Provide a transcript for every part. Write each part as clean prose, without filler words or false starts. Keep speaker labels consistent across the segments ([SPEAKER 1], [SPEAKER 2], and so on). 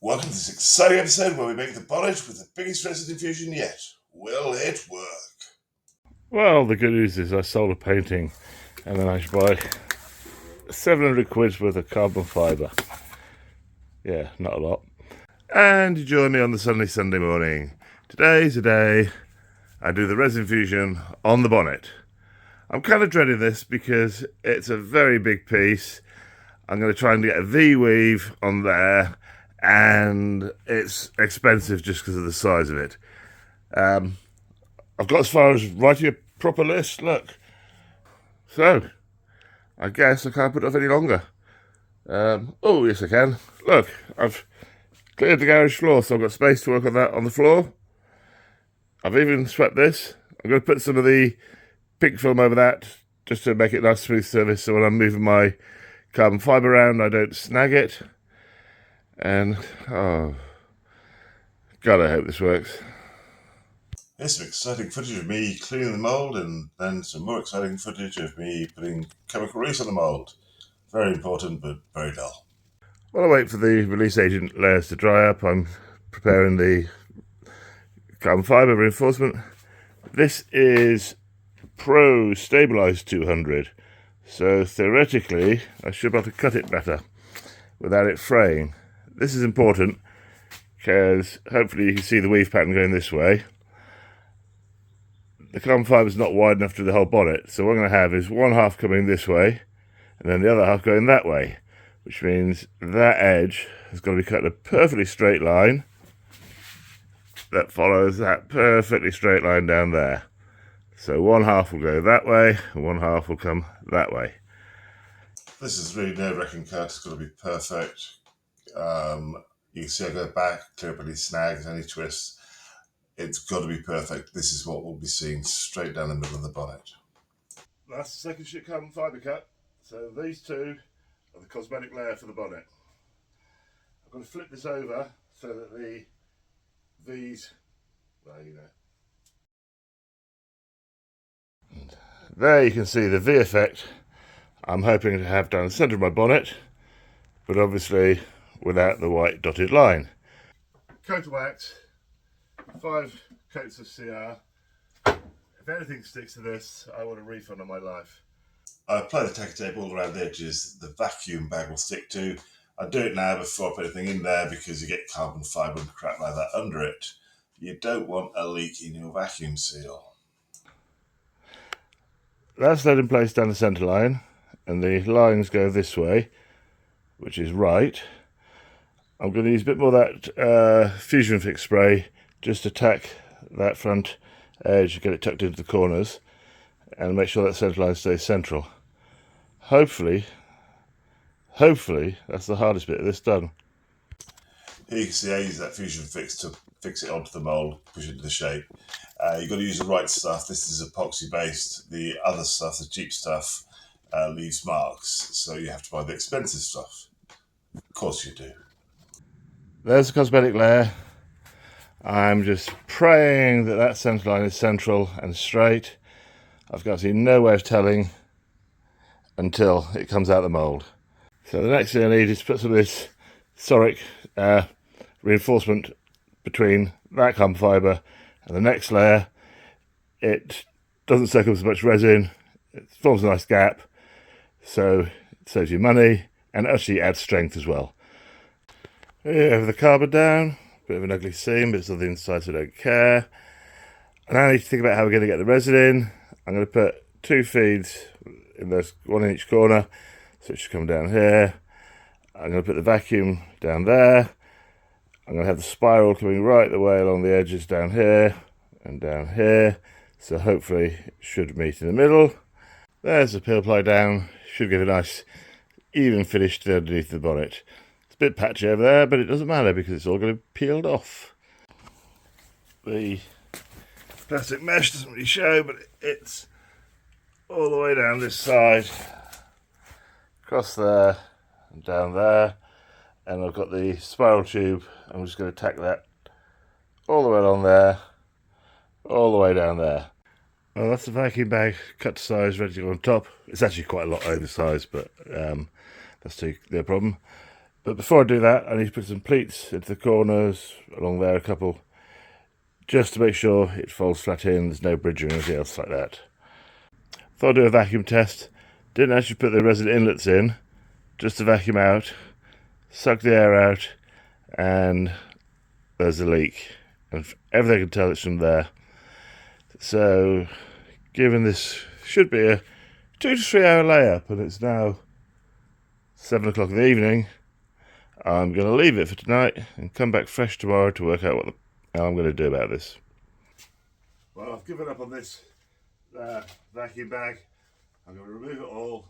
[SPEAKER 1] Welcome to this exciting episode where we make the bonnet with the biggest resin infusion yet. Will it work?
[SPEAKER 2] Well, the good news is I sold a painting and then I should buy 700 quid worth of carbon fibre. Yeah, not a lot. And you join me on the Sunday morning. Today's the day I do the resin infusion on the bonnet. I'm kind of dreading this because it's a very big piece. I'm going to try and get a V-weave on there, and it's expensive just because of the size of it. I've got as far as writing a proper list, look. So, I guess I can't put it off any longer. Oh, yes I can. Look, I've cleared the garage floor, so I've got space to work on that on the floor. I've even swept this. I'm going to put some of the pink film over that, just to make it a nice smooth surface, so when I'm moving my carbon fibre around, I don't snag it. And, oh, God, I hope this works.
[SPEAKER 1] Here's some exciting footage of me cleaning the mould, and then some more exciting footage of me putting chemical release on the mould. Very important, but very dull.
[SPEAKER 2] While I wait for the release agent layers to dry up, I'm preparing the carbon fibre reinforcement. This is Pro Stabilised 200, so theoretically I should be able to cut it better without it fraying. This is important because hopefully you can see the weave pattern going this way. The carbon fibre is not wide enough to do the whole bonnet, so what I'm going to have is one half coming this way and then the other half going that way, which means that edge has got to be cut in a perfectly straight line that follows that perfectly straight line down there. So one half will go that way and one half will come that way.
[SPEAKER 1] This is really nerve-wracking cut. It's got to be perfect. You can see I go back, clear up any snags, any twists. It's got to be perfect. This is what we'll be seeing straight down the middle of the bonnet.
[SPEAKER 2] That's the second sheet carbon fibre cut. So these two are the cosmetic layer for the bonnet. I'm going to flip this over so that these, well, you know. And there you can see the V effect I'm hoping to have down the centre of my bonnet, but obviously without the white dotted line. Coat of wax, 5 coats of CR. If anything sticks to this, I want a refund on my life.
[SPEAKER 1] I apply the tacky tape all around the edges. The vacuum bag will stick to. I do it now before I put anything in there because you get carbon fibre and crap like that under it. You don't want a leak in your vacuum seal.
[SPEAKER 2] That's laid in place down the centre line, and the lines go this way, which is right. I'm going to use a bit more of that Fusion Fix spray just to tack that front edge, get it tucked into the corners, and make sure that centre line stays central. Hopefully, that's the hardest bit of this done.
[SPEAKER 1] Here you can see I use that Fusion Fix to fix it onto the mould, push it into the shape. You've got to use the right stuff. This is epoxy based. The other stuff, the cheap stuff, leaves marks, so you have to buy the expensive stuff. Of course you do.
[SPEAKER 2] There's the cosmetic layer. I'm just praying that that centre line is central and straight. I've got no way of telling until it comes out of the mould. So the next thing I need is to put some of this Soric reinforcement between that carbon fibre and the next layer. It doesn't soak up as much resin, it forms a nice gap, so it saves you money and actually adds strength as well. Here, have the carbon down, bit of an ugly seam, but it's on the inside so I don't care. And now I need to think about how we're going to get the resin in. I'm going to put 2 feeds in those, 1 in each corner, so it should come down here. I'm going to put the vacuum down there. I'm going to have the spiral coming right the way along the edges down here and down here, so hopefully it should meet in the middle. There's the peel ply down, should give a nice even finish to underneath the bonnet. It's a bit patchy over there, but it doesn't matter because it's all going to be peeled off. The plastic mesh doesn't really show, but it's all the way down this side, across there and down there, and I've got the spiral tube. I'm just going to tack that all the way along there, all the way down there. Well, that's the vacuum bag cut to size, ready to go on top. It's actually quite a lot oversized, but that's no problem. But before I do that, I need to put some pleats into the corners, along there a couple, just to make sure it folds flat in, there's no bridging or anything else like that. Thought I'd do a vacuum test. Didn't actually put the resin inlets in, just to vacuum out, suck the air out, and there's a leak. And everything I can tell, it's from there. So, given this should be a 2 to 3 hour layup, and it's now 7 o'clock in the evening, I'm going to leave it for tonight and come back fresh tomorrow to work out what the hell I'm going to do about this. Well, I've given up on this vacuum bag. I'm going to remove it all.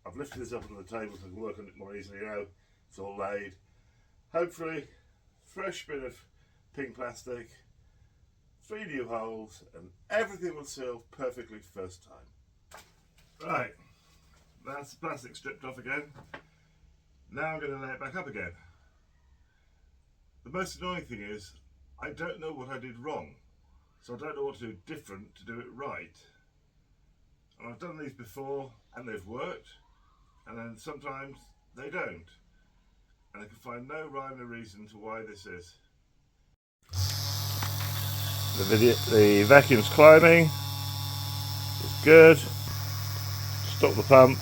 [SPEAKER 2] I've lifted this up onto the table so I can work on it more easily now. It's all laid. Hopefully, fresh bit of pink plastic, 3 new holes, and everything will seal perfectly first time. Right, that's the plastic stripped off again. Now I'm going to lay it back up again. The most annoying thing is, I don't know what I did wrong. So I don't know what to do different to do it right. And I've done these before and they've worked, and then sometimes they don't. And I can find no rhyme or reason to why this is. The vacuum's climbing. It's good. Stop the pump.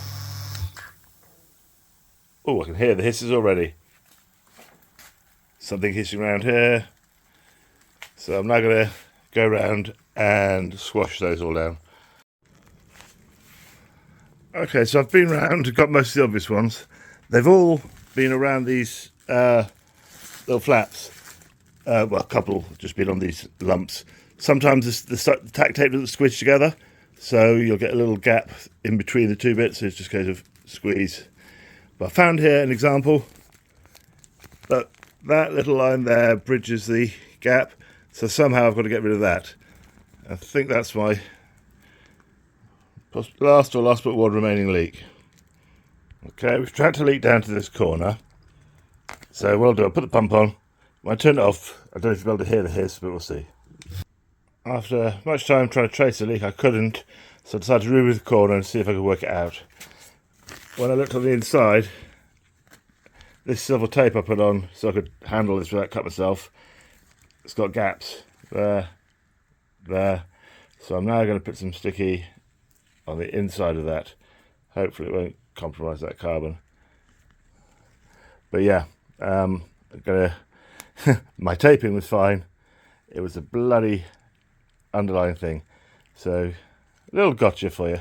[SPEAKER 2] Oh, I can hear the hisses already. Something hissing around here. So I'm now going to go around and squash those all down. Okay, so I've been around and got most of the obvious ones. They've all been around these little flaps. Well, a couple just been on these lumps. Sometimes the tack tape doesn't squish together, so you'll get a little gap in between the two bits, so it's just a case of squeeze. But I found here an example, but that little line there bridges the gap, so somehow I've got to get rid of that. I think that's my last but one remaining leak. Okay, we've tracked a leak down to this corner. So what I'll do, I'll put the pump on. When I turn it off, I don't know if you'll be able to hear the hiss, but we'll see. After much time trying to trace the leak, I couldn't, so I decided to remove the corner and see if I could work it out. When I looked on the inside, this silver tape I put on so I could handle this without cutting myself, it's got gaps there, there. So I'm now going to put some sticky on the inside of that. Hopefully it won't compromise that carbon. But yeah, I'm gonna my taping was fine. It was a bloody underlying thing. So a little gotcha for you.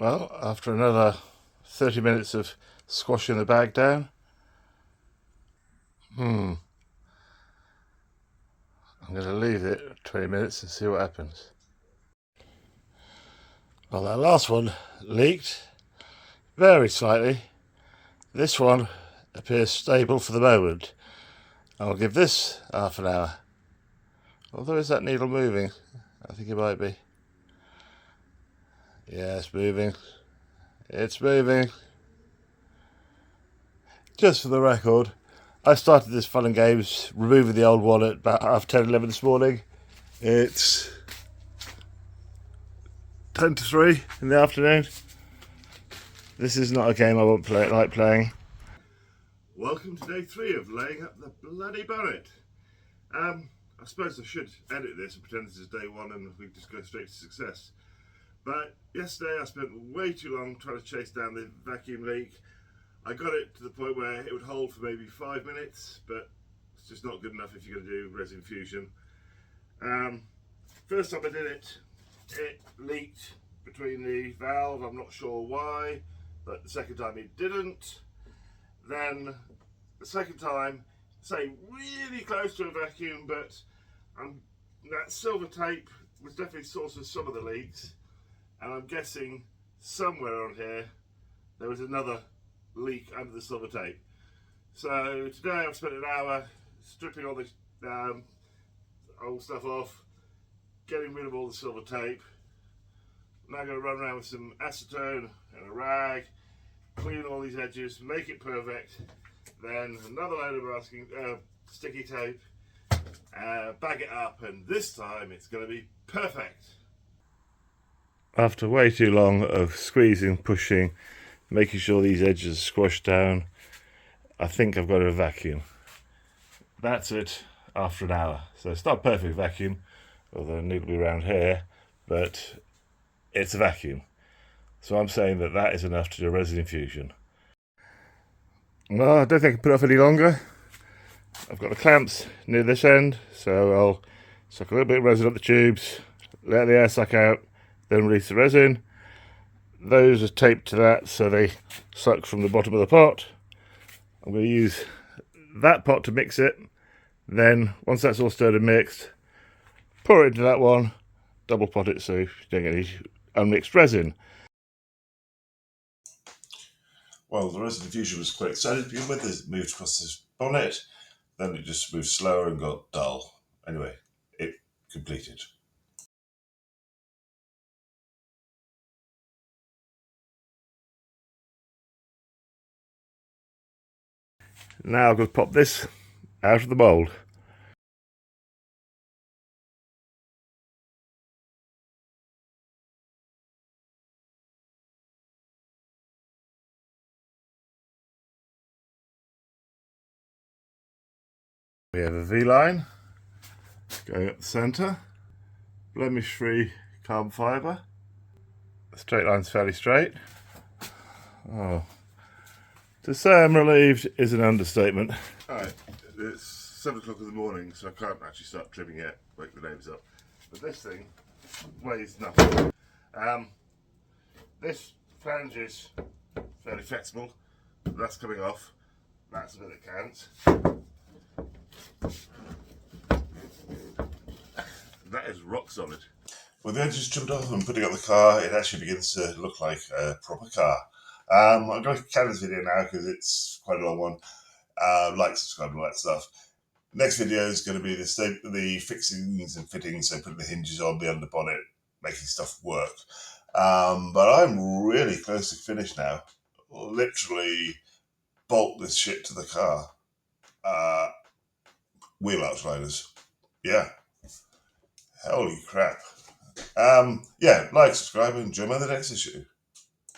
[SPEAKER 2] Well, after another 30 minutes of squashing the bag down, I'm going to leave it 20 minutes and see what happens. Well, that last one leaked very slightly. This one appears stable for the moment. I'll give this half an hour. Although, is that needle moving? I think it might be. Yeah, it's moving. It's moving. Just for the record, I started this fun and games removing the old one at about 10:30 this morning. It's 10 to 3 in the afternoon. This is not a game I won't like playing. Welcome to day 3 of laying up the bloody bonnet. I suppose I should edit this and pretend this is day 1 and we just go straight to success. But yesterday I spent way too long trying to chase down the vacuum leak. I got it to the point where it would hold for maybe 5 minutes, but it's just not good enough if you're going to do resin fusion. First time I did it, it leaked between the valve. I'm not sure why, but the second time it didn't. Then the second time, say really close to a vacuum, but that silver tape was definitely the source of some of the leaks, and I'm guessing somewhere on here there was another leak under the silver tape. So today I've spent an hour stripping all this old stuff off, getting rid of all the silver tape. I'm now going to run around with some acetone and a rag, clean all these edges, make it perfect, then another load of masking sticky tape, bag it up, and this time it's going to be perfect. After way too long of squeezing, pushing, making sure these edges are squashed down, I think I've got a vacuum. That's it after an hour. So it's not a perfect vacuum, although it need to be around here, but it's a vacuum. So I'm saying that that is enough to do a resin infusion. Well, I don't think I can put it off any longer. I've got the clamps near this end, so I'll suck a little bit of resin up the tubes, let the air suck out, then release the resin. Those are taped to that so they suck from the bottom of the pot. I'm going to use that pot to mix it. Then, once that's all stirred and mixed, pour it into that one, double pot it so you don't get any unmixed resin.
[SPEAKER 1] Well, the resin infusion was quite exciting to begin with. It moved across this bonnet, then it just moved slower and got dull. Anyway, it completed.
[SPEAKER 2] Now I've got to pop this out of the mould. We have a V-line going up the centre, blemish-free carbon fibre. The straight line's fairly straight. Oh, to say I'm relieved is an understatement. Alright, it's 7 o'clock in the morning, so I can't actually start trimming yet, wake the neighbours up. But this thing weighs nothing. This flange is fairly flexible. That's coming off. That's the bit that counts. That is rock solid.
[SPEAKER 1] With the edges trimmed off and putting up the car, it actually begins to look like a proper car. I'm going to cut this video now because it's quite a long one. Like, subscribe, and all that stuff. Next video is going to be the fixings and fittings, so putting the hinges on, the underbonnet, making stuff work. But I'm really close to finish now. Literally bolt this shit to the car. Wheel outliners. Yeah. Holy crap. Yeah, like, subscribe, and enjoy the next issue.